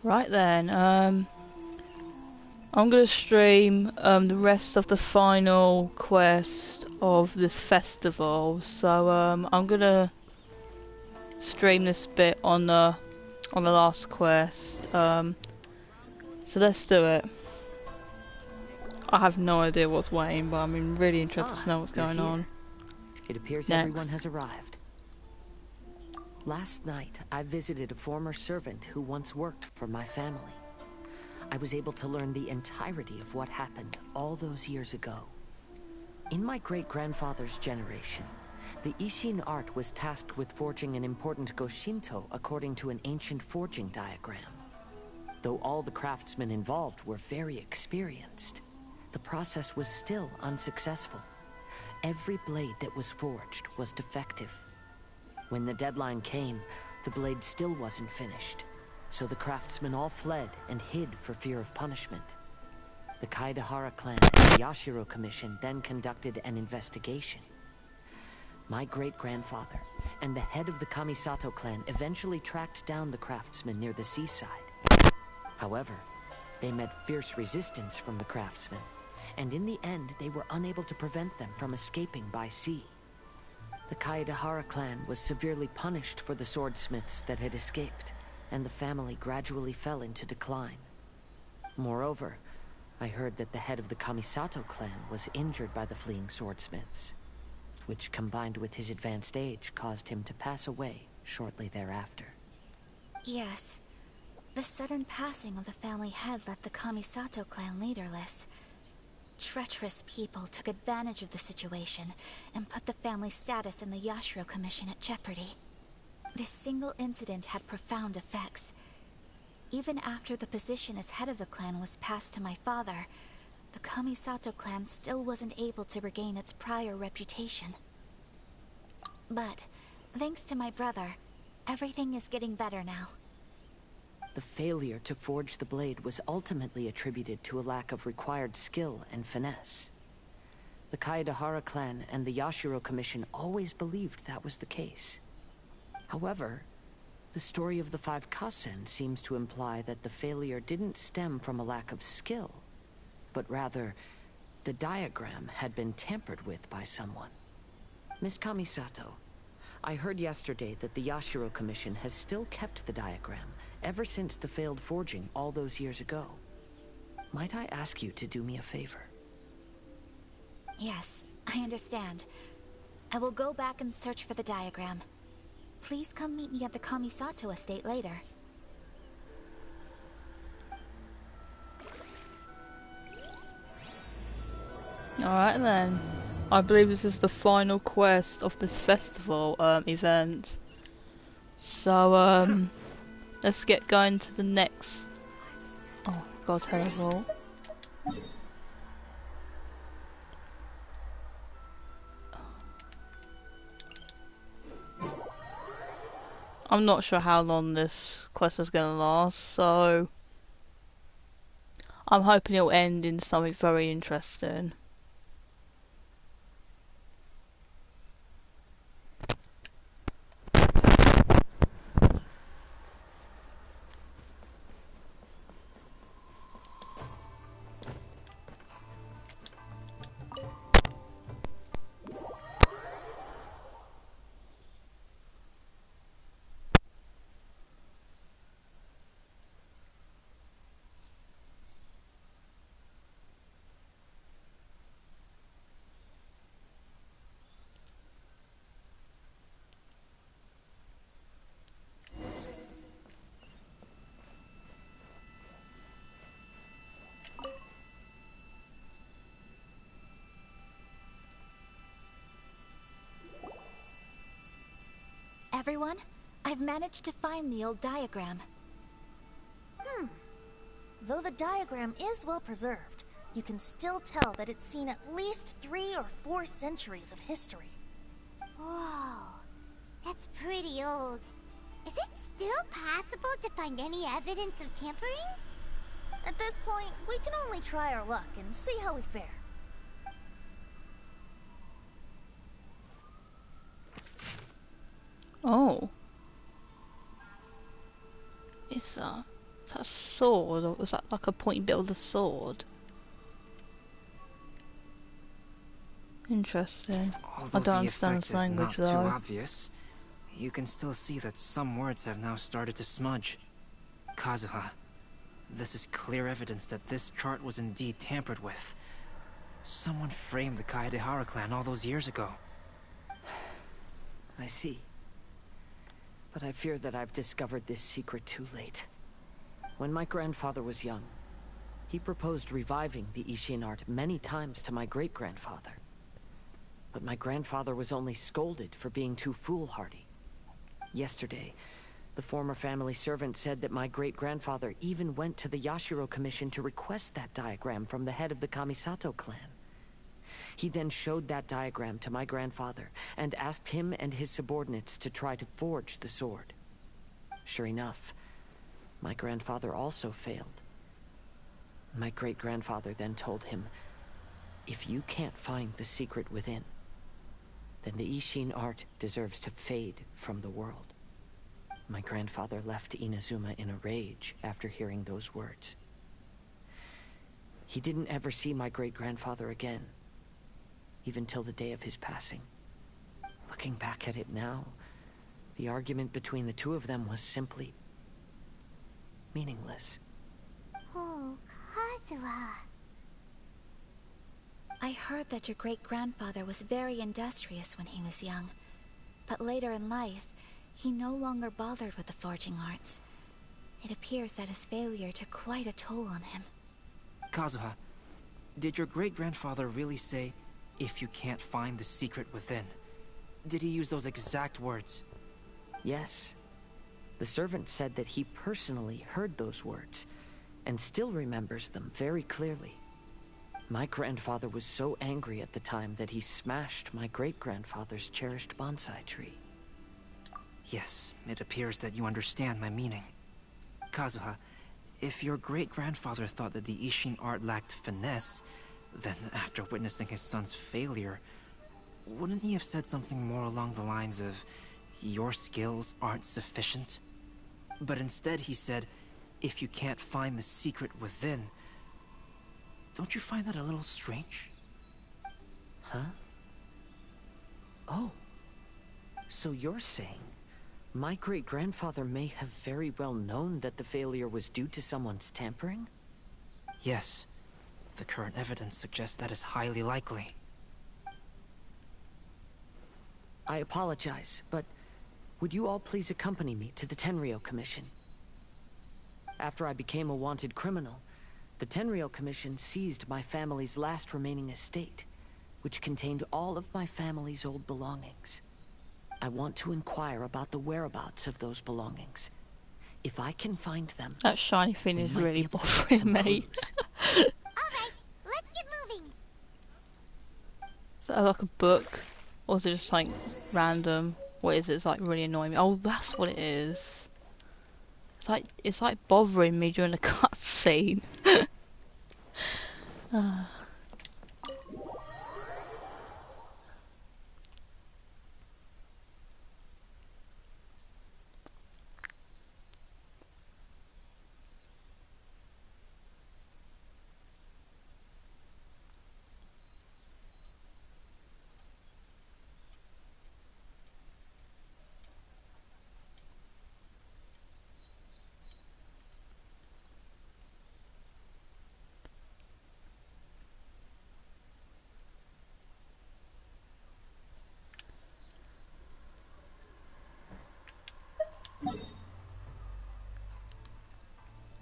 Right then, I'm gonna stream the rest of the final quest of this festival. So I'm gonna stream this bit on the last quest. So let's do it. I have no idea what's waiting, but I'm really interested to know what's You're going here. on It appears next. everyone has arrived. Last night, I visited a former servant who once worked for my family. I was able to learn the entirety of what happened all those years ago. In my great-grandfather's generation, the Ishin art was tasked with forging an important Goshinto according to an ancient forging diagram. Though all the craftsmen involved were very experienced, the process was still unsuccessful. Every blade that was forged was defective. When the deadline came, the blade still wasn't finished, so the craftsmen all fled and hid for fear of punishment. The Kaidahara clan and the Yashiro Commission then conducted an investigation. My great-grandfather and the head of the Kamisato clan eventually tracked down the craftsmen near the seaside. However, they met fierce resistance from the craftsmen, and in the end they were unable to prevent them from escaping by sea. The Kaidahara clan was severely punished for the swordsmiths that had escaped, and the family gradually fell into decline. Moreover, I heard that the head of the Kamisato clan was injured by the fleeing swordsmiths, which combined with his advanced age caused him to pass away shortly thereafter. Yes. The sudden passing of the family head left the Kamisato clan leaderless. Treacherous people took advantage of the situation and put the family's status in the Yashiro Commission at jeopardy. This single incident had profound effects. Even after the position as head of the clan was passed to my father, the Kamisato clan still wasn't able to regain its prior reputation. But, thanks to my brother, everything is getting better now. The failure to forge the blade was ultimately attributed to a lack of required skill and finesse. The Kaidahara clan and the Yashiro Commission always believed that was the case. However, the story of the five Kasen seems to imply that the failure didn't stem from a lack of skill, but rather, the diagram had been tampered with by someone. Miss Kamisato, I heard yesterday that the Yashiro Commission has still kept the diagram ever since the failed forging all those years ago. Might I ask you to do me a favor? Yes, I understand. I will go back and search for the diagram. Please come meet me at the Kamisato estate later. Alright then. I believe this is the final quest of this festival event. So let's get going to the next. Oh god, terrible. I'm not sure how long this quest is gonna last, so I'm hoping it'll end in something very interesting. Everyone, I've managed to find the old diagram. Though the diagram is well preserved, you can still tell that it's seen at least 3 or 4 centuries of history. Whoa, that's pretty old. Is it still possible to find any evidence of tampering? At this point, we can only try our luck and see how we fare. Oh. It's that a sword, or was that like a pointy bit of the sword? Interesting. Although I don't the understand effect this is language not too though. obvious, you can still see that some words have now started to smudge. Kazuha, this is clear evidence that this chart was indeed tampered with. Someone framed the Kaedehara clan all those years ago. I see. But I fear that I've discovered this secret too late. When my grandfather was young, he proposed reviving the Ishin art many times to my great-grandfather. But my grandfather was only scolded for being too foolhardy. Yesterday, the former family servant said that my great-grandfather even went to the Yashiro Commission to request that diagram from the head of the Kamisato clan. He then showed that diagram to my grandfather and asked him and his subordinates to try to forge the sword. Sure enough, my grandfather also failed. My great-grandfather then told him, if you can't find the secret within, then the Ishin art deserves to fade from the world. My grandfather left Inazuma in a rage after hearing those words. He didn't ever see my great-grandfather again, even till the day of his passing. Looking back at it now, the argument between the two of them was simply meaningless. Oh, Kazuha. I heard that your great-grandfather was very industrious when he was young, but later in life, he no longer bothered with the forging arts. It appears that his failure took quite a toll on him. Kazuha, did your great-grandfather really say, if you can't find the secret within? Did he use those exact words? Yes. The servant said that he personally heard those words, and still remembers them very clearly. My grandfather was so angry at the time that he smashed my great-grandfather's cherished bonsai tree. Yes, it appears that you understand my meaning. Kazuha, if your great-grandfather thought that the Ishin art lacked finesse, then after witnessing his son's failure, wouldn't he have said something more along the lines of, your skills aren't sufficient? But instead he said, if you can't find the secret within. Don't you find that a little strange? Huh? Oh. So you're saying my great-grandfather may have very well known that the failure was due to someone's tampering? Yes. The current evidence suggests that is highly likely. I apologize, but would you all please accompany me to the Tenryou Commission? After I became a wanted criminal, the Tenryou Commission seized my family's last remaining estate, which contained all of my family's old belongings. I want to inquire about the whereabouts of those belongings. If I can find them, That shiny thing we is might be really able to get bothering some me. clues. Alright, let's get moving. Is that like a book? Or is it just like random? What is it? It's like really annoying me. Oh, that's what it is. It's like bothering me during the cutscene.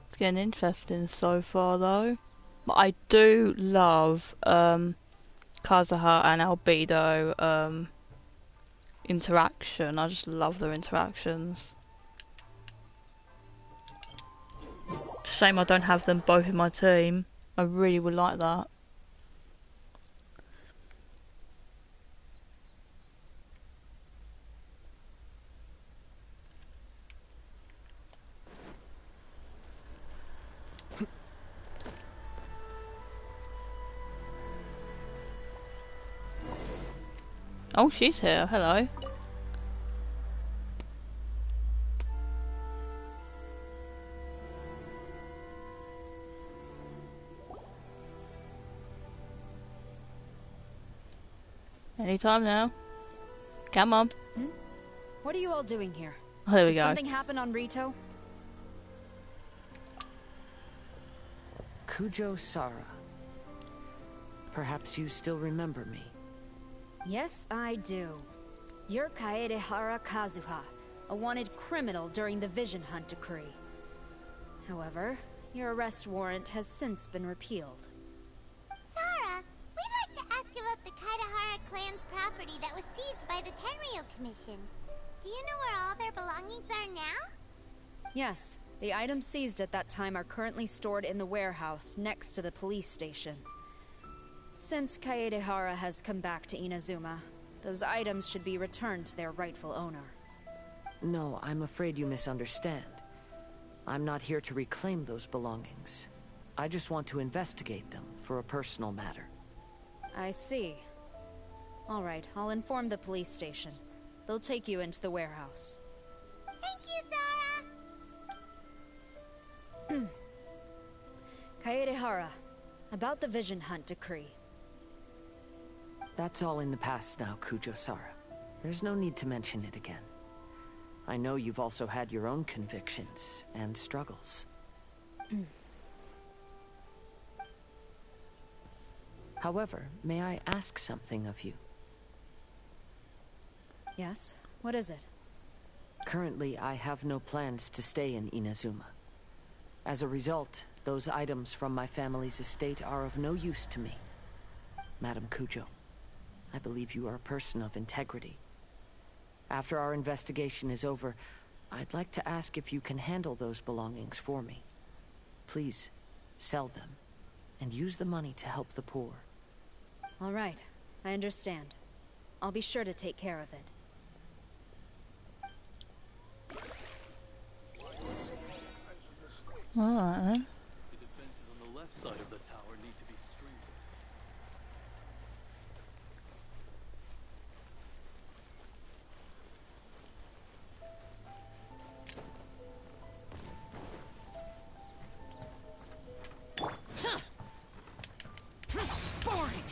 It's getting interesting so far though. But I do love Kazuha and Albedo interaction. I just love their interactions. Shame I don't have them both in my team. I really would like that. Oh, she's here. Hello. Anytime now. Come on. What are you all doing here? Oh, there we Did go. something happen on Rito? Kujo-Sara. Perhaps you still remember me. Yes, I do. You're Kaedehara Kazuha, a wanted criminal during the Vision Hunt decree. However, your arrest warrant has since been repealed. Sara, we'd like to ask about the Kaedehara clan's property that was seized by the Tenryou Commission. Do you know where all their belongings are now? Yes, the items seized at that time are currently stored in the warehouse next to the police station. Since Kaedehara has come back to Inazuma, those items should be returned to their rightful owner. No, I'm afraid you misunderstand. I'm not here to reclaim those belongings. I just want to investigate them for a personal matter. I see. All right, I'll inform the police station. They'll take you into the warehouse. Thank you, Sara! Kaedehara, about the Vision Hunt decree. That's all in the past now, Kujo-Sara. There's no need to mention it again. I know you've also had your own convictions and struggles. However, may I ask something of you? Yes? What is it? Currently, I have no plans to stay in Inazuma. As a result, those items from my family's estate are of no use to me. Madam Kujo, I believe you are a person of integrity. After our investigation is over, I'd like to ask if you can handle those belongings for me. Please, sell them, and use the money to help the poor. All right, I understand. I'll be sure to take care of it. Alright then. The defenses on the left side of the tower need to be strengthened. Boring!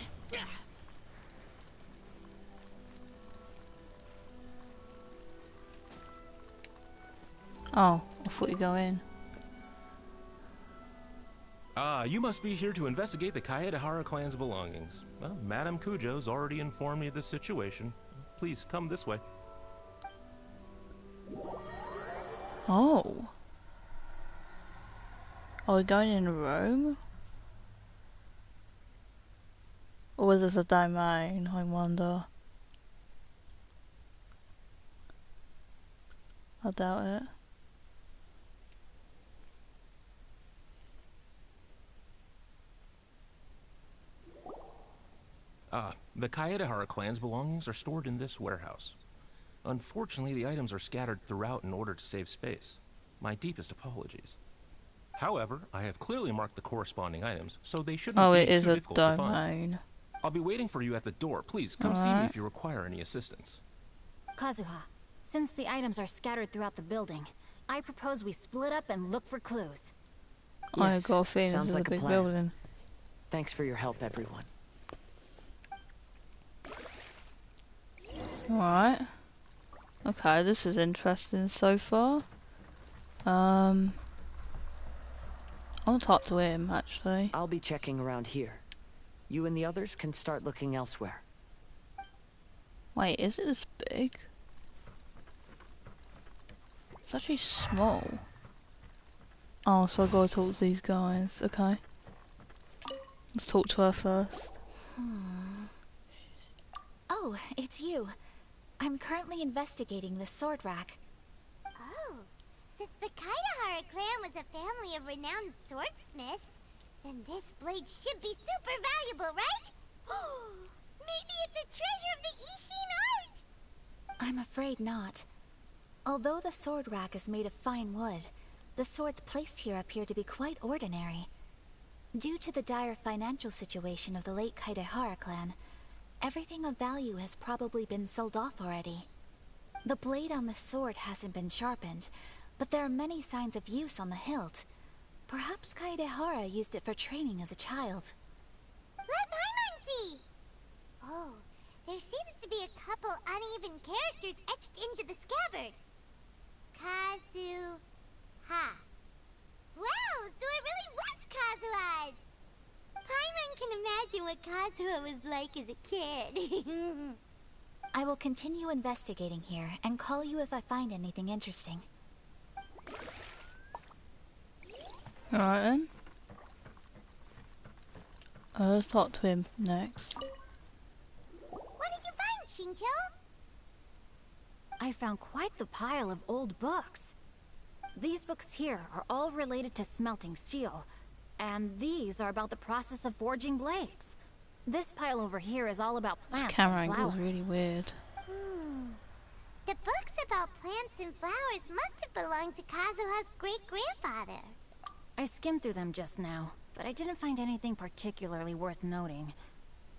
Oh, I thought you'd go in. You must be here to investigate the Kaedehara clan's belongings. Well, Madame Kujo's already informed me of the situation. Please, come this way. Oh. Are we going in a room? Or is this a domain, I wonder? I doubt it. The Kaedehara clan's belongings are stored in this warehouse. Unfortunately, the items are scattered throughout in order to save space. My deepest apologies. However, I have clearly marked the corresponding items, so they shouldn't Oh, be it is too a difficult to find. domain. I'll be waiting for you at the door. Please, come see me if you require any assistance. Kazuha, since the items are scattered throughout the building, I propose we split up and look for clues. I Yes, got a feeling this sounds is a like a big plan. building. Thanks for your help, everyone. Alright. Okay, this is interesting so far. I want to talk to him, actually. I'll be checking around here. You and the others can start looking elsewhere. Wait, is it this big? It's actually small. Oh, so I gotta talk to these guys. Okay. Let's talk to her first. Oh, it's you. I'm currently investigating the sword rack. Oh, since the Kaedehara clan was a family of renowned swordsmiths, then this blade should be super valuable, right? Maybe it's a treasure of the Ishin art! I'm afraid not. Although the sword rack is made of fine wood, the swords placed here appear to be quite ordinary. Due to the dire financial situation of the late Kaedehara clan, everything of value has probably been sold off already. The blade on the sword hasn't been sharpened, but there are many signs of use on the hilt. Perhaps Kaedehara used it for training as a child. Let Paimon see! Oh, There seems to be a couple uneven characters etched into the scabbard. Kazuha. Wow, so it really was Kazuha's! Paimon can imagine what Kazuha was like as a kid. I will continue investigating here and call you if I find anything interesting. Alright then. Let's talk to him next. What did you find, Shincho? I found quite the pile of old books. These books here are all related to smelting steel, and these are about the process of forging blades. This pile over here is all about This plants camera and angle flowers. is really weird. The books about plants and flowers must have belonged to Kazuha's great-grandfather. I skimmed through them just now, but I didn't find anything particularly worth noting.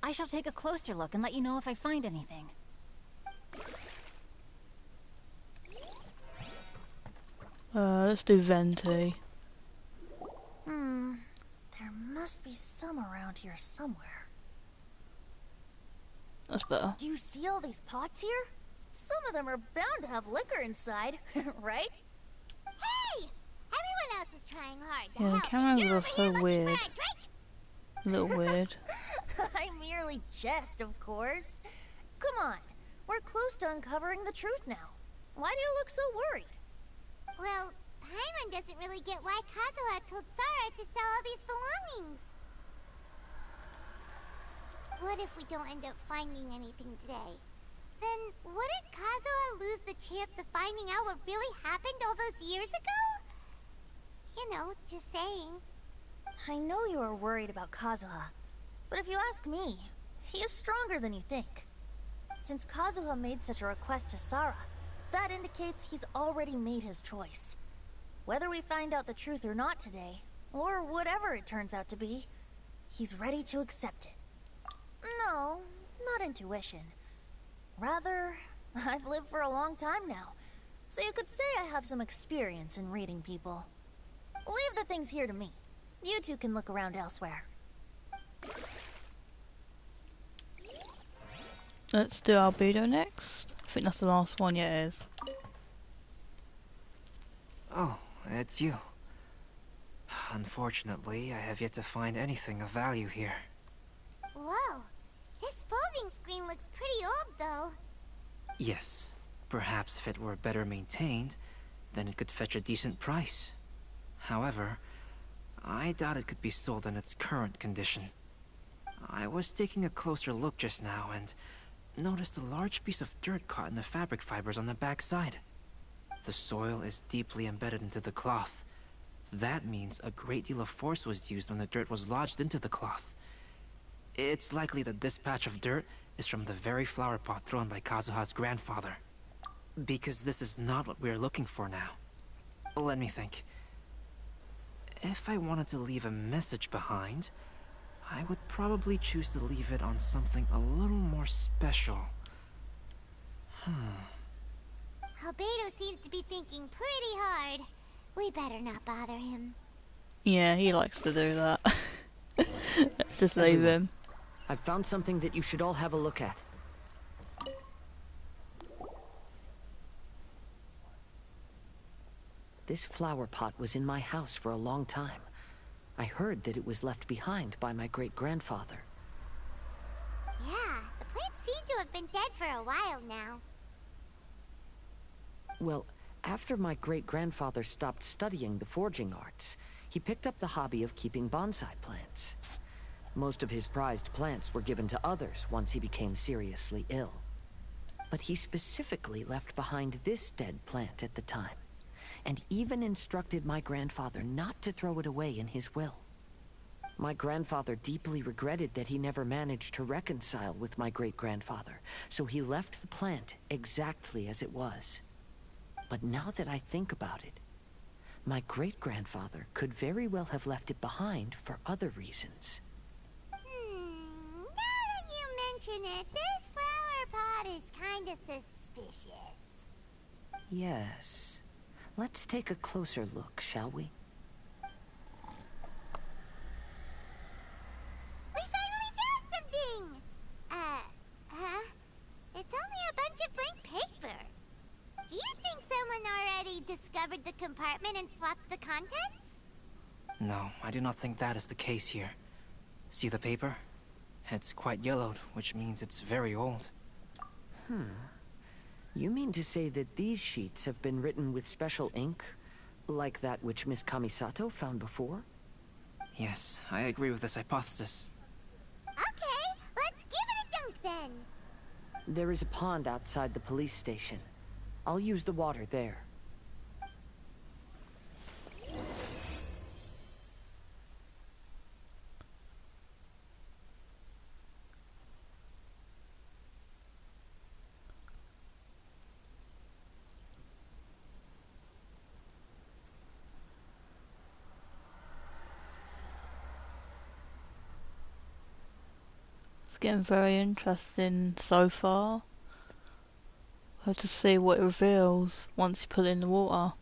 I shall take a closer look and let you know if I find anything. Let's do Venti. There must be some around here somewhere. That's better. Do you see all these pots here? Some of them are bound to have liquor inside, right? Hey! Everyone else is trying hard to Yeah, the help. camera and you're angles over are here so looking weird. for a drink? A little weird. I merely jest, of course. Come on, we're close to uncovering the truth now. Why do you look so worried? Well, Paimon doesn't really get why Kazuha told Sara to sell all these belongings. What if we don't end up finding anything today? Then wouldn't Kazuha lose the chance of finding out what really happened all those years ago? You know, just saying. I know you are worried about Kazuha, but if you ask me, he is stronger than you think. Since Kazuha made such a request to Sara, that indicates he's already made his choice. Whether we find out the truth or not today, or whatever it turns out to be, he's ready to accept it. No, not intuition. Rather, I've lived for a long time now, so you could say I have some experience in reading people. Leave the things here to me. You two can look around elsewhere. Let's do Albedo next. I think that's the last one, yeah, it is. Oh, it's you. Unfortunately, I have yet to find anything of value here. Whoa, this folding screen looks pretty old though. Yes, perhaps if it were better maintained, then it could fetch a decent price. However, I doubt it could be sold in its current condition. I was taking a closer look just now and noticed a large piece of dirt caught in the fabric fibers on the back side. The soil is deeply embedded into the cloth. That means a great deal of force was used when the dirt was lodged into the cloth. It's likely that this patch of dirt is from the very flower pot thrown by Kazuha's grandfather. Because this is not what we're looking for now. Let me think. If I wanted to leave a message behind, I would probably choose to leave it on something a little more special. Albedo seems to be thinking pretty hard. We better not bother him. Yeah, he likes to do that. Let's just leave Everyone, him. I've found something that you should all have a look at. This flower pot was in my house for a long time. I heard that it was left behind by my great-grandfather. Yeah, the plants seem to have been dead for a while now. Well, after my great-grandfather stopped studying the forging arts, he picked up the hobby of keeping bonsai plants. Most of his prized plants were given to others once he became seriously ill. But he specifically left behind this dead plant at the time, and even instructed my grandfather not to throw it away in his will. My grandfather deeply regretted that he never managed to reconcile with my great-grandfather, so he left the plant exactly as it was. But now that I think about it, my great-grandfather could very well have left it behind for other reasons. Now that you mention it, this flower pot is kinda suspicious. Yes. Let's take a closer look, shall we? We finally found something! Huh? discovered the compartment and swapped the contents? No, I do not think that is the case here. See the paper? It's quite yellowed, which means it's very old. You mean to say that these sheets have been written with special ink? Like that which Miss Kamisato found before? Yes, I agree with this hypothesis. Okay, let's give it a dunk then. There is a pond outside the police station. I'll use the water there. It's getting very interesting so far. Have to see what it reveals once you put it in the water.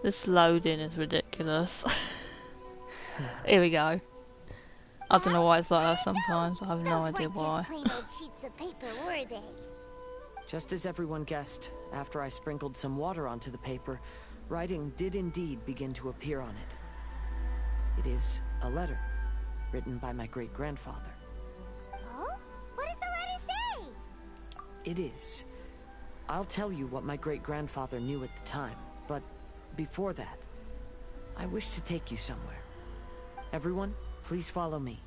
This loading is ridiculous. Here we go. I don't know why it's like that sometimes. I have no idea why. Those weren't just plain old sheets of paper, were they? Just as everyone guessed, after I sprinkled some water onto the paper, writing did indeed begin to appear on it. It is a letter, written by my great-grandfather. Oh? What does the letter say? It is. I'll tell you what my great-grandfather knew at the time, but before that, I wish to take you somewhere. Everyone, please follow me.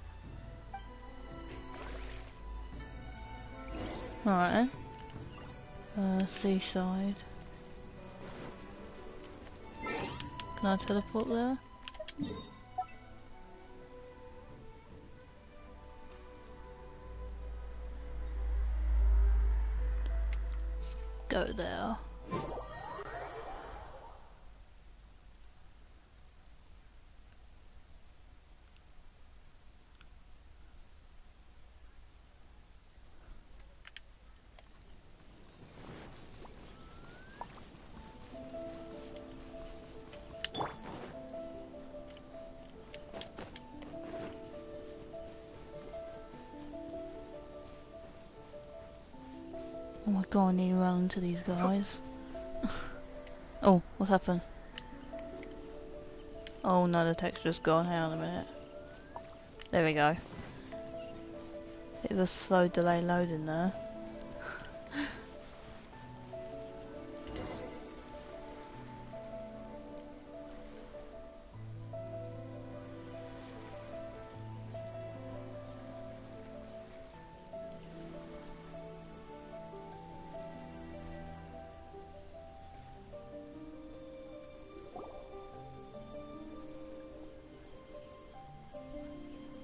Alright then. Seaside. Can I teleport there? Go there. Oh my god, I need to run into these guys. Oh, what's happened? Oh no, the texture's gone. Hang on a minute. There we go. It was slow delay loading there.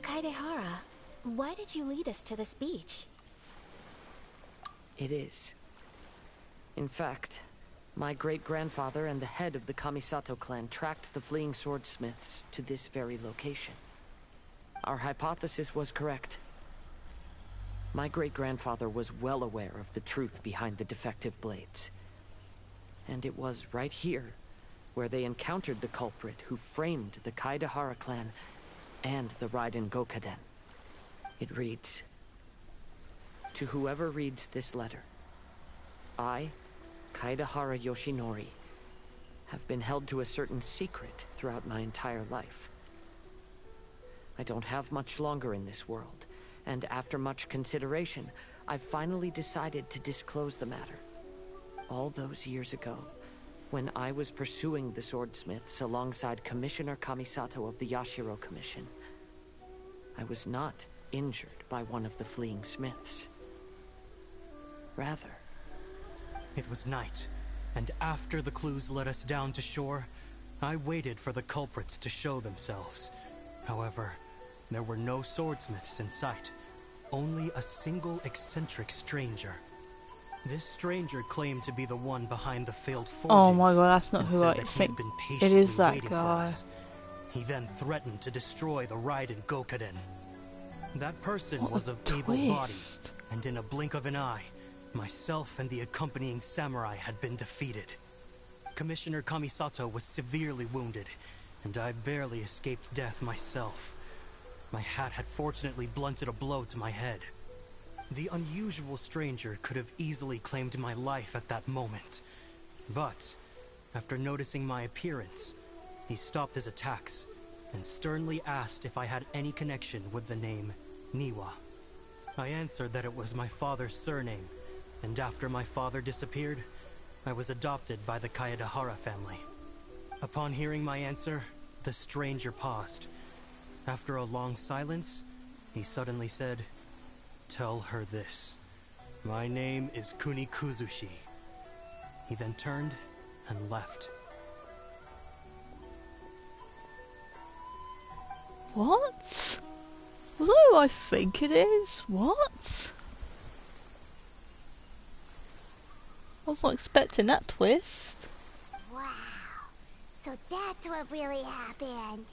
Kaedehara, why did you lead us to this beach? It is. In fact, my great-grandfather and the head of the Kamisato clan tracked the fleeing swordsmiths to this very location. Our hypothesis was correct. My great-grandfather was well aware of the truth behind the defective blades. And it was right here where they encountered the culprit who framed the Kaedehara clan and the Raiden Gokaden. It reads, "To whoever reads this letter, I, Kaedehara Yoshinori, have been held to a certain secret throughout my entire life. I don't have much longer in this world, and after much consideration, I finally decided to disclose the matter. All those years ago, when I was pursuing the swordsmiths alongside Commissioner Kamisato of the Yashiro Commission, I was not injured by one of the fleeing smiths. Rather, it was night, and after the clues led us down to shore, I waited for the culprits to show themselves. However, there were no swordsmiths in sight, only a single eccentric stranger. This stranger claimed to be the one behind the failed forgings. Oh my god, that's not and who said I that he think had been it patiently is. That waiting for guy. us. He then threatened to destroy the Raiden Gokaden. That person What was a of able body, twist. and in a blink of an eye, myself and the accompanying samurai had been defeated. Commissioner Kamisato was severely wounded, and I barely escaped death myself. My hat had fortunately blunted a blow to my head. The unusual stranger could have easily claimed my life at that moment. But, after noticing my appearance, he stopped his attacks and sternly asked if I had any connection with the name Niwa. I answered that it was my father's surname, and after my father disappeared, I was adopted by the Kaedahara family. Upon hearing my answer, the stranger paused. After a long silence, he suddenly said, "Tell her this. My name is Kunikuzushi." He then turned and left. What? Was that who I think it is? What? I was not expecting that twist. Wow. So that's what really happened.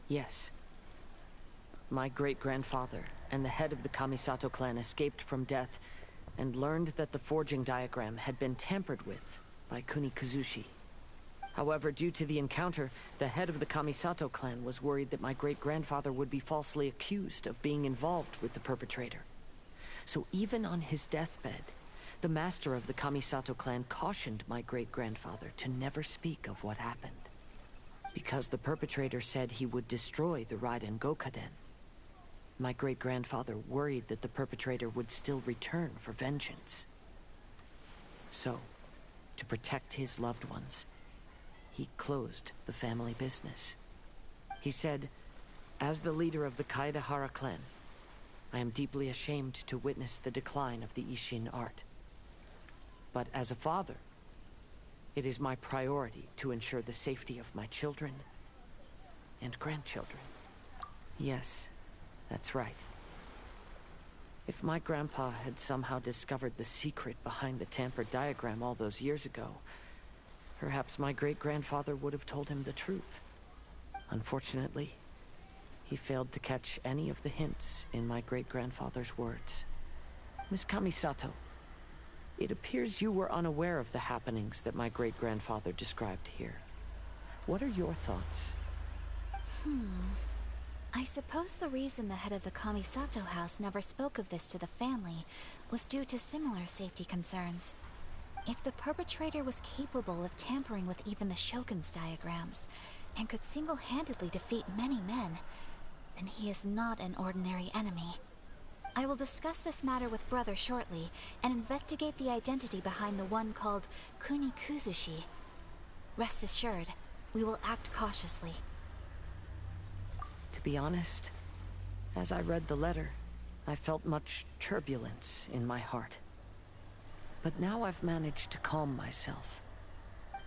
Yes. My great-grandfather and the head of the Kamisato clan escaped from death and learned that the forging diagram had been tampered with by Kunikuzushi. However, due to the encounter, the head of the Kamisato clan was worried that my great-grandfather would be falsely accused of being involved with the perpetrator. So even on his deathbed, the master of the Kamisato clan cautioned my great-grandfather to never speak of what happened, because the perpetrator said he would destroy the Raiden Gokaden. My great-grandfather worried that the perpetrator would still return for vengeance. So, to protect his loved ones, he closed the family business. He said, "As the leader of the Kaedahara clan, I am deeply ashamed to witness the decline of the Ishin art. But as a father, it is my priority to ensure the safety of my children and grandchildren." Yes, that's right. If my grandpa had somehow discovered the secret behind the tampered diagram all those years ago, perhaps my great-grandfather would have told him the truth. Unfortunately, he failed to catch any of the hints in my great-grandfather's words. Miss Kamisato, it appears you were unaware of the happenings that my great-grandfather described here. What are your thoughts? I suppose the reason the head of the Kamisato house never spoke of this to the family was due to similar safety concerns. If the perpetrator was capable of tampering with even the Shogun's diagrams, and could single-handedly defeat many men, then he is not an ordinary enemy. I will discuss this matter with Brother shortly, and investigate the identity behind the one called Kunikuzushi. Rest assured, we will act cautiously. To be honest, as I read the letter, I felt much turbulence in my heart. But now I've managed to calm myself.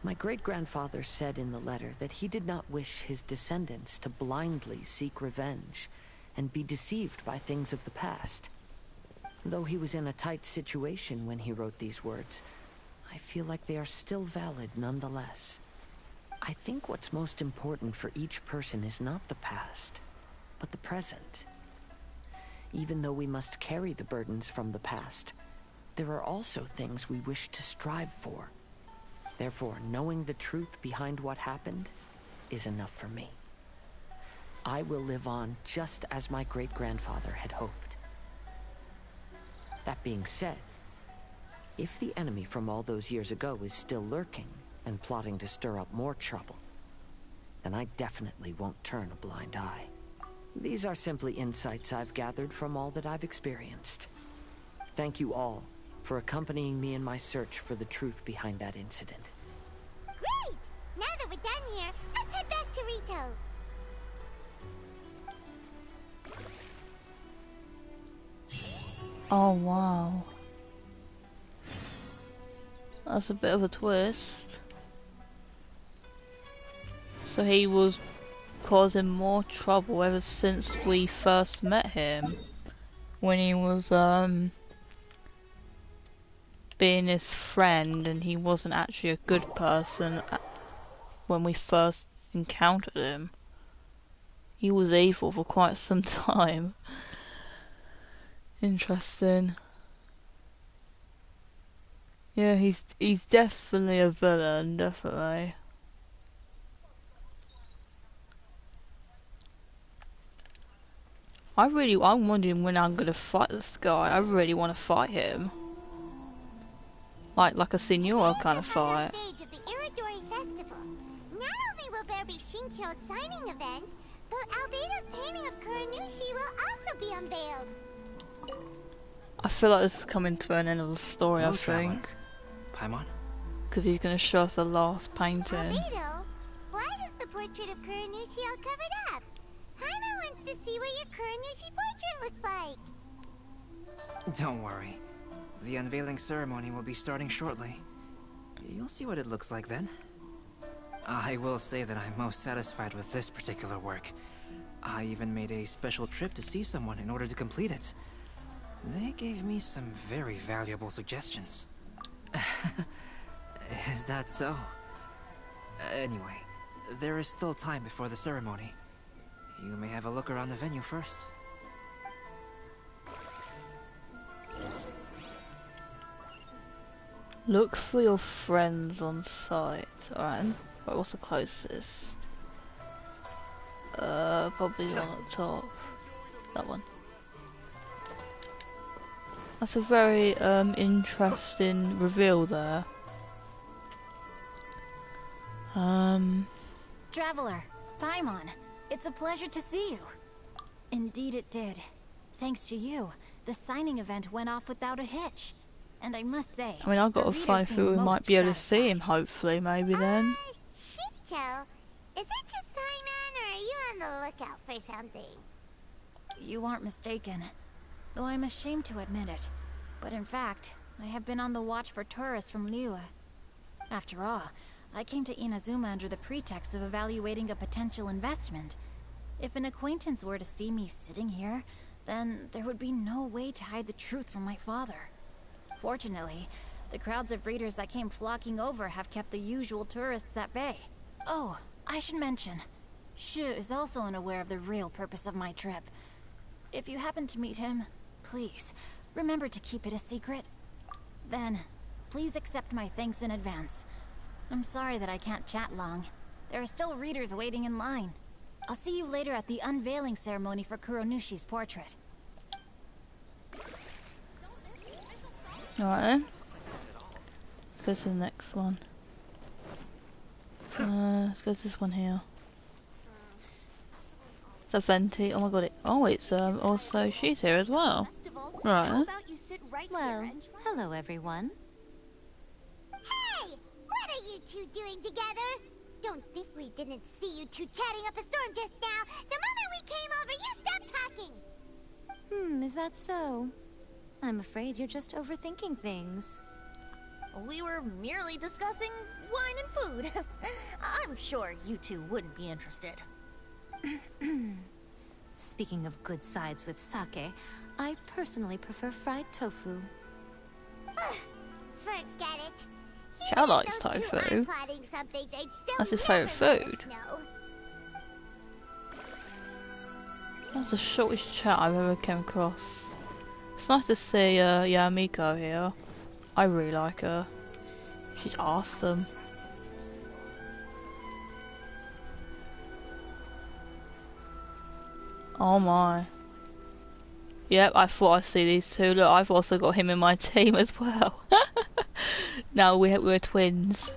My great-grandfather said in the letter that he did not wish his descendants to blindly seek revenge and be deceived by things of the past. Though he was in a tight situation when he wrote these words, I feel like they are still valid nonetheless. I think what's most important for each person is not the past, but the present. Even though we must carry the burdens from the past, there are also things we wish to strive for. Therefore, knowing the truth behind what happened is enough for me. I will live on just as my great-grandfather had hoped. That being said, if the enemy from all those years ago is still lurking and plotting to stir up more trouble, then I definitely won't turn a blind eye. These are simply insights I've gathered from all that I've experienced. Thank you all for accompanying me in my search for the truth behind that incident. Great! Now that we're done here, let's head back to Rito. Oh wow. That's a bit of a twist. So he was causing more trouble ever since we first met him. When he was being his friend, and he wasn't actually a good person when we first encountered him. he was evil for quite some time. Interesting. Yeah, he's definitely a villain, definitely. I'm wondering when I'm gonna fight this guy. I really want to fight him. Like a Senor kind of fight. Stage of the Iridori Festival. Not only will there be Shincho's signing event, but Albedo's painting of Kuranushi will also be unveiled. I feel like this is coming to an end of the story, Hello, I think. Paimon? Because he's going to show us the last painting. Albedo, why does the portrait of Kuranushi all covered up? Paimon wants to see what your Kuranushi portrait looks like. Don't worry. The unveiling ceremony will be starting shortly. You'll see what it looks like then. I will say that I'm most satisfied with this particular work. I even made a special trip to see someone in order to complete it. They gave me some very valuable suggestions. Is that so? Anyway, there is still time before the ceremony. You may have a look around the venue first. Look for your friends on site. Alright. Right, what's the closest? Probably the one at the top. That one. That's a very interesting reveal there. Traveler, Paimon, it's a pleasure to see you. Indeed it did. Thanks to you, the signing event went off without a hitch. And I must say, I mean, I've got to find who we might be able to see him, hopefully, maybe then. Shincho, is that just Paimon, or are you on the lookout for something? You aren't mistaken. Though I'm ashamed to admit it. But in fact, I have been on the watch for tourists from Liyue. After all, I came to Inazuma under the pretext of evaluating a potential investment. If an acquaintance were to see me sitting here, then there would be no way to hide the truth from my father. Fortunately, the crowds of readers that came flocking over have kept the usual tourists at bay. Oh, I should mention, Shu is also unaware of the real purpose of my trip. If you happen to meet him, please, remember to keep it a secret. Then, please accept my thanks in advance. I'm sorry that I can't chat long. There are still readers waiting in line. I'll see you later at the unveiling ceremony for Kuronushi's portrait. Alright then. Go to the next one. Let's go to this one here. It's a Venti. Oh my god, it's also she's here as well. Right. Well, hello everyone. Hey! What are you two doing together? Don't think we didn't see you two chatting up a storm just now. The moment we came over, you stopped talking. Is that so? I'm afraid you're just overthinking things. We were merely discussing wine and food. I'm sure you two wouldn't be interested. Speaking of good sides with sake, I personally prefer fried tofu. Forget it. Cal likes tofu. That's his favourite food. That's the shortest chat I've ever come across. It's nice to see Yamiko here. I really like her. She's awesome. Oh my. Yep, I thought I'd see these two. Look, I've also got him in my team as well. Now we're twins.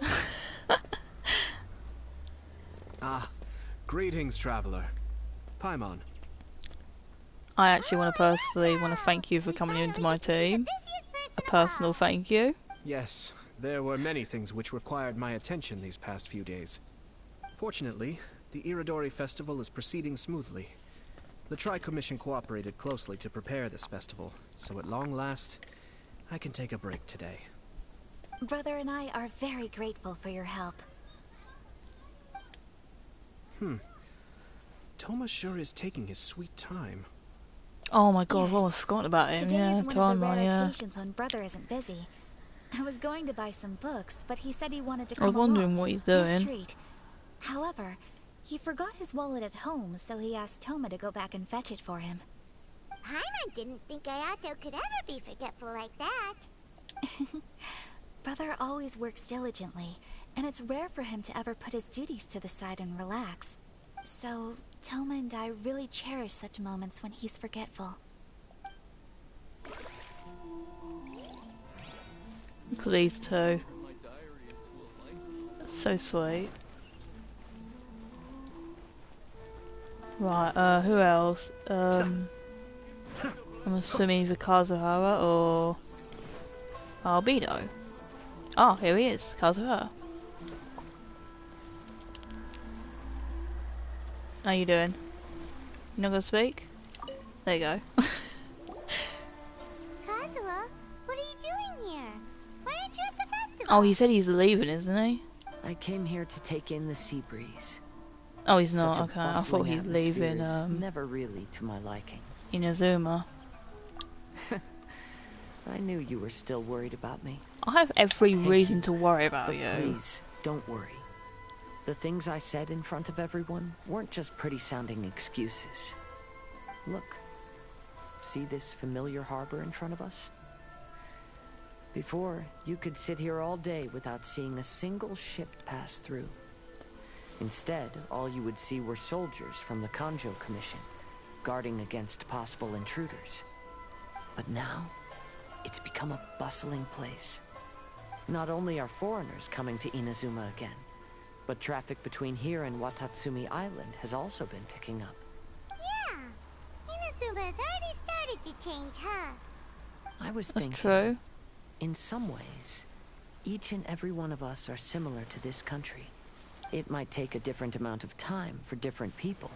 Greetings, traveler. Paimon. I actually want to thank you for coming into my team. A personal thank you. Yes, there were many things which required my attention these past few days. Fortunately, the Iridori Festival is proceeding smoothly. The Tri-Commission cooperated closely to prepare this festival, so at long last, I can take a break today. Brother and I are very grateful for your help. Thomas sure is taking his sweet time. Oh my god, I've almost forgotten about him. Today Yeah, is one of the rare yeah. occasions when Brother isn't busy. I was going to buy some books, but he said he wanted to I come was wondering along. what he's His doing. treat. However, He forgot his wallet at home, so he asked Toma to go back and fetch it for him. Paimon didn't think Ayato could ever be forgetful like that. Brother always works diligently, and it's rare for him to ever put his duties to the side and relax. So, Toma and I really cherish such moments when he's forgetful. Look at these two. That's so sweet. Right, who else? I'm assuming either Kazuha or Albedo. Oh, here he is, Kazuha. How you doing? You not gonna speak? There you go. Kazuha, what are you doing here? Why aren't you at the festival? Oh, he said he's leaving, isn't he? I came here to take in the sea breeze. Oh, he's not. Such a Okay, I thought bustling he's leaving. atmosphere is never really to my liking. Inazuma. I knew you were still worried about me. I have every Thank reason you. to worry about But you. please, don't worry. The things I said in front of everyone weren't just pretty-sounding excuses. Look. See this familiar harbor in front of us? Before, you could sit here all day without seeing a single ship pass through. Instead, all you would see were soldiers from the Kanjo Commission, guarding against possible intruders. But now, it's become a bustling place. Not only are foreigners coming to Inazuma again, but traffic between here and Watatsumi Island has also been picking up. Yeah, Inazuma has already started to change, huh? I was That's thinking, true. in some ways, each and every one of us are similar to this country. It might take a different amount of time for different people,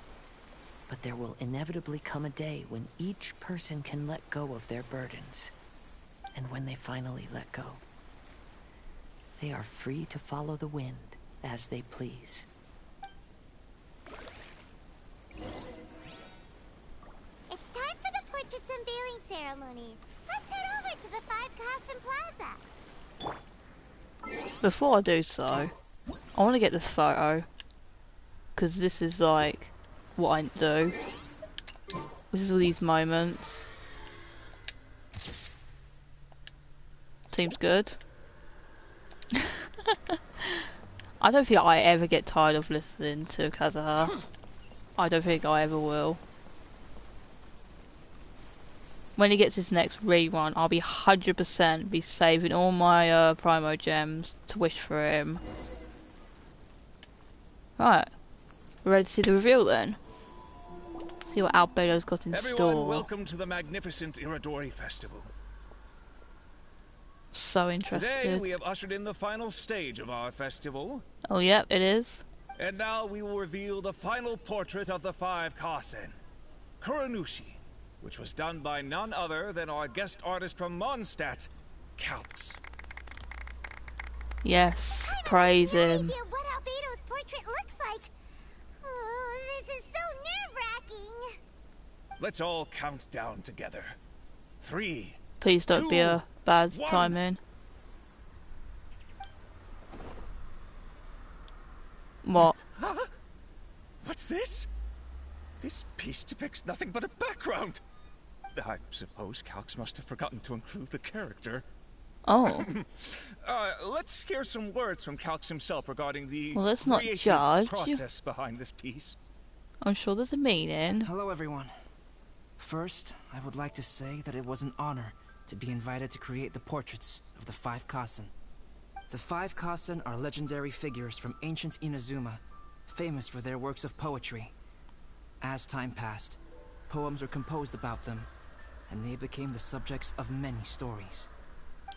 but there will inevitably come a day when each person can let go of their burdens. And when they finally let go, they are free to follow the wind as they please. It's time for the portraits unveiling ceremony. Let's head over to the Five Kasen Plaza. Before I do so, I want to get this photo. Because this is like what I do. This is all these moments. Seems good. I don't think I ever get tired of listening to Kazuha. I don't think I ever will. When he gets his next rerun, I'll be 100% be saving all my promo gems to wish for him. Right, we're ready to see the reveal then. See what Albedo's got in Everyone, store. welcome to the magnificent Iridori Festival. So interested. Today we have ushered in the final stage of our festival. Oh yep, it is. And now we will reveal the final portrait of the Five Kasen, Kuronushi, which was done by none other than our guest artist from Mondstadt, Kalx. Yes, praise him. I have no idea what Albedo's portrait looks like. Oh, this is so nerve-wracking. Let's all count down together. 3. Please don't be a bad 1. timing. What? Huh? What's this? This piece depicts nothing but a background. I suppose Kalx must have forgotten to include the character. Oh. Let's hear some words from Kalx himself regarding the Well, let's not creative judge. process behind this piece. I'm sure there's a meaning. Hello, everyone. First, I would like to say that it was an honor to be invited to create the portraits of the Five Kasen. The Five Kasen are legendary figures from ancient Inazuma, famous for their works of poetry. As time passed, poems were composed about them, and they became the subjects of many stories.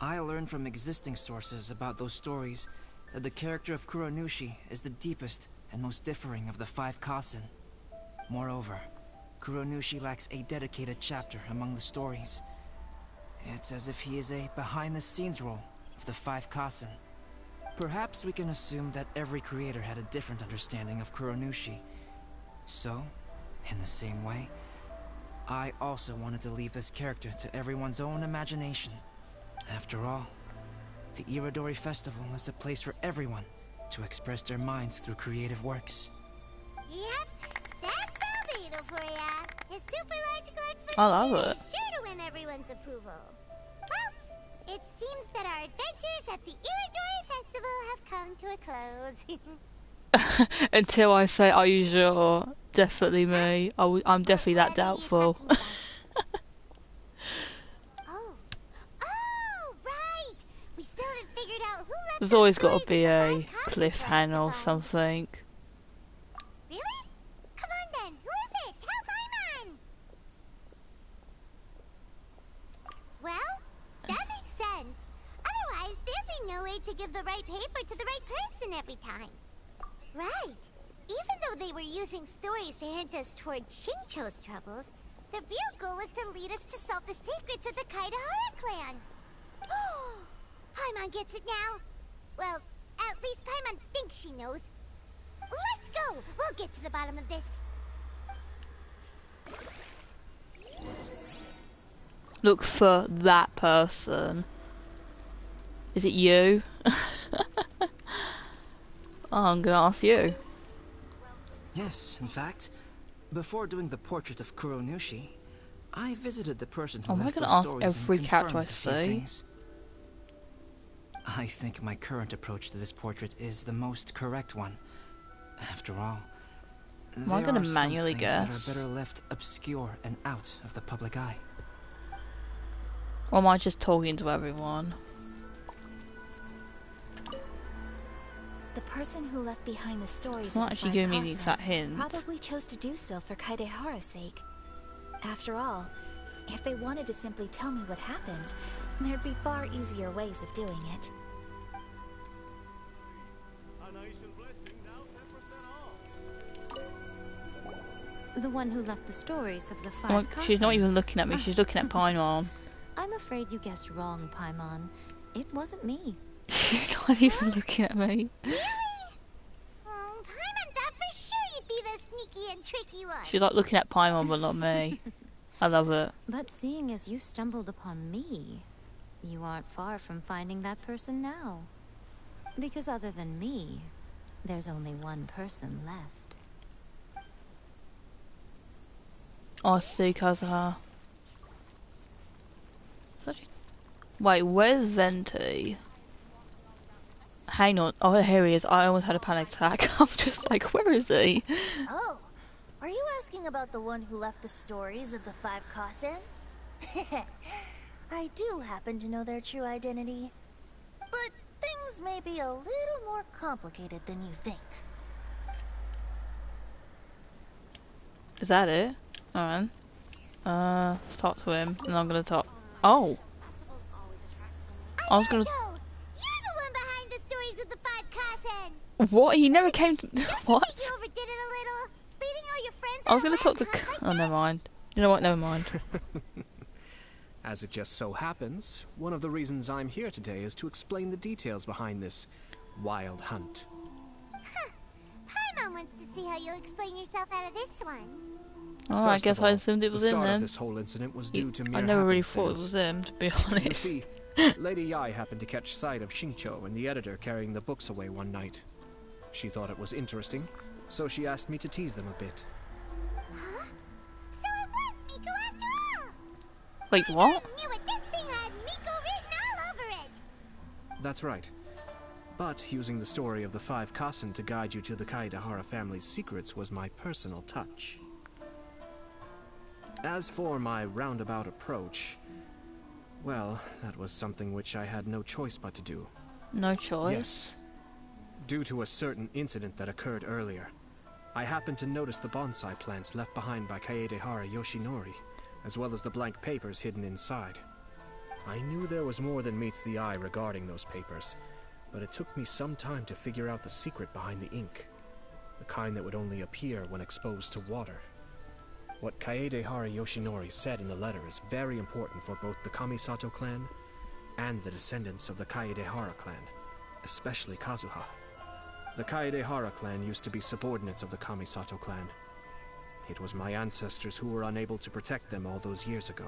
I learned from existing sources about those stories that the character of Kuronushi is the deepest and most differing of the Five Kasen. Moreover, Kuronushi lacks a dedicated chapter among the stories. It's as if he is a behind-the-scenes role of the Five Kasen. Perhaps we can assume that every creator had a different understanding of Kuronushi. So, in the same way, I also wanted to leave this character to everyone's own imagination. After all, the Iridori Festival is a place for everyone to express their minds through creative works. Yep, that's Albedo for ya. His super logical I love explanation it. is sure to win everyone's approval. Well, it seems that our adventures at the Iridori Festival have come to a close. Until I say, are you sure? Definitely me. I'm definitely that doubtful. Oh, right! We still haven't figured out who left There's those always got stories to be at the a Five Costume cliffhanger or Festival. something. Really? Come on then, who is it? Tell Paimon! Well, that makes sense. Otherwise, there'd be no way to give the right paper to the right person every time. Right. Even though they were using stories to hint us toward Shincho's troubles, the real goal was to lead us to solve the secrets of the Kaidahara clan. Paimon gets it now. Well, at least Paimon thinks she knows. Let's go! We'll get to the bottom of this. Look for that person. Is it you? I'm gonna ask you. Yes, in fact, before doing the portrait of Kuronushi, I visited the person who Am I left gonna those ask stories every and character I confirmed a few see? things. I think my current approach to this portrait is the most correct one. After all, Am I there gonna are some manually things that guess? are better left obscure and out of the public eye. Or am I just talking to everyone? The person who left behind the stories It's not of the actually Five giving me the Kasen exact hint. probably chose to do so for Kaidehara's sake. After all, if they wanted to simply tell me what happened, there'd be far easier ways of doing it. The one who left the stories of the Oh, five she's not Kasen. even looking at me, she's looking at Paimon. I'm afraid you guessed wrong, Paimon. It wasn't me. She's not even looking at me. Oh, Paimon thought for sure you'd be the sneaky and tricky one. She's like looking at Paimon but not me. I love it. But seeing as you stumbled upon me, you aren't far from finding that person now. Because other than me, there's only one person left. I see Kazuha. Wait, where's Venti? Hang on. Oh, here he is. I almost had a panic attack. I'm just like, where is he? Oh, are you asking about the one who left the stories of the Five Kasen? I do happen to know their true identity. But things may be a little more complicated than you think. Is that it? Alright. Let's talk to him. And I'm gonna talk. Oh! I was gonna. You're the one behind the stories of the Five Kasen. What? He never came to. What? You overdid it a little, leading all your friends I was on a gonna talk to. wild hunt Oh, never mind. You know what? Never mind. As it just so happens, one of the reasons I'm here today is to explain the details behind this wild hunt. Paimon wants to see how you'll explain yourself out of this one. Oh, I First guess of I all, assumed it was the him start then. of this whole incident was due to mere I never really thought it happenstance. was him, to be You honest. see, Lady Yai happened to catch sight of Shincho and the editor carrying the books away one night. She thought it was interesting, so she asked me to tease them a bit. Huh? So it was Miko after all! Wait, what? I knew it! This thing had Miko written all over it! That's right. But using the story of the Five Kasen to guide you to the Kaidahara family's secrets was my personal touch. As for my roundabout approach, well, that was something which I had no choice but to do. No choice? Yes. Due to a certain incident that occurred earlier, I happened to notice the bonsai plants left behind by Kaedehara Yoshinori, as well as the blank papers hidden inside. I knew there was more than meets the eye regarding those papers, but it took me some time to figure out the secret behind the ink, the kind that would only appear when exposed to water. What Kaedehara Yoshinori said in the letter is very important for both the Kamisato clan and the descendants of the Kaedehara clan, especially Kazuha. The Kaedehara clan used to be subordinates of the Kamisato clan. It was my ancestors who were unable to protect them all those years ago.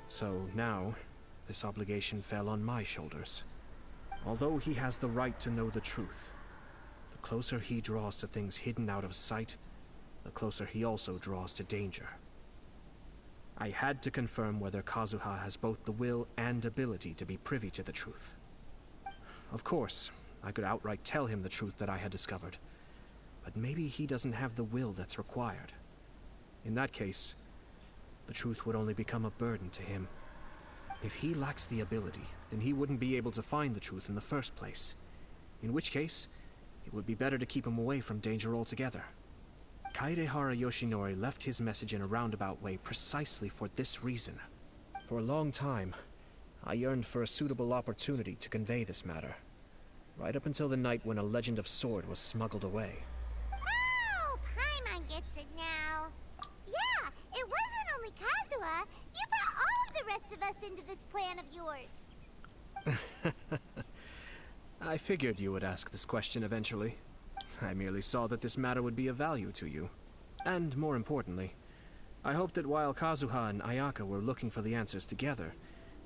So now, this obligation fell on my shoulders. Although he has the right to know the truth, The closer he draws to things hidden out of sight, the closer he also draws to danger. I had to confirm whether Kazuha has both the will and ability to be privy to the truth. Of course, I could outright tell him the truth that I had discovered, but maybe he doesn't have the will that's required. In that case, the truth would only become a burden to him. If he lacks the ability, then he wouldn't be able to find the truth in the first place. In which case, it would be better to keep him away from danger altogether. Kaedehara Yoshinori left his message in a roundabout way precisely for this reason. For a long time, I yearned for a suitable opportunity to convey this matter. Right up until the night when a legend of sword was smuggled away. Oh, Paimon gets it now. Yeah, it wasn't only Kazuha. You brought all of the rest of us into this plan of yours. I figured you would ask this question eventually. I merely saw that this matter would be of value to you. And more importantly, I hoped that while Kazuha and Ayaka were looking for the answers together,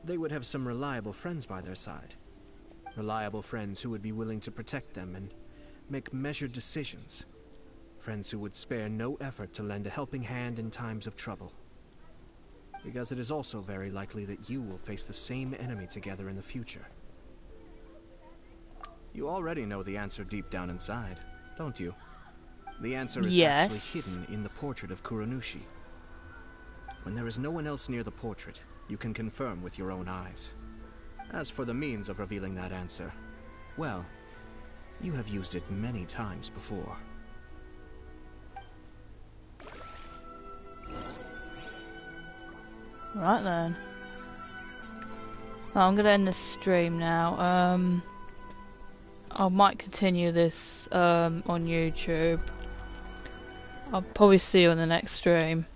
they would have some reliable friends by their side. Reliable friends who would be willing to protect them and make measured decisions. Friends who would spare no effort to lend a helping hand in times of trouble. Because it is also very likely that you will face the same enemy together in the future. You already know the answer deep down inside, don't you? The answer is actually hidden in the portrait of Kuranushi. When there is no one else near the portrait, you can confirm with your own eyes. As for the means of revealing that answer, well, you have used it many times before. Right then. Well, I'm gonna end the stream now. I might continue this on YouTube. I'll probably see you on the next stream.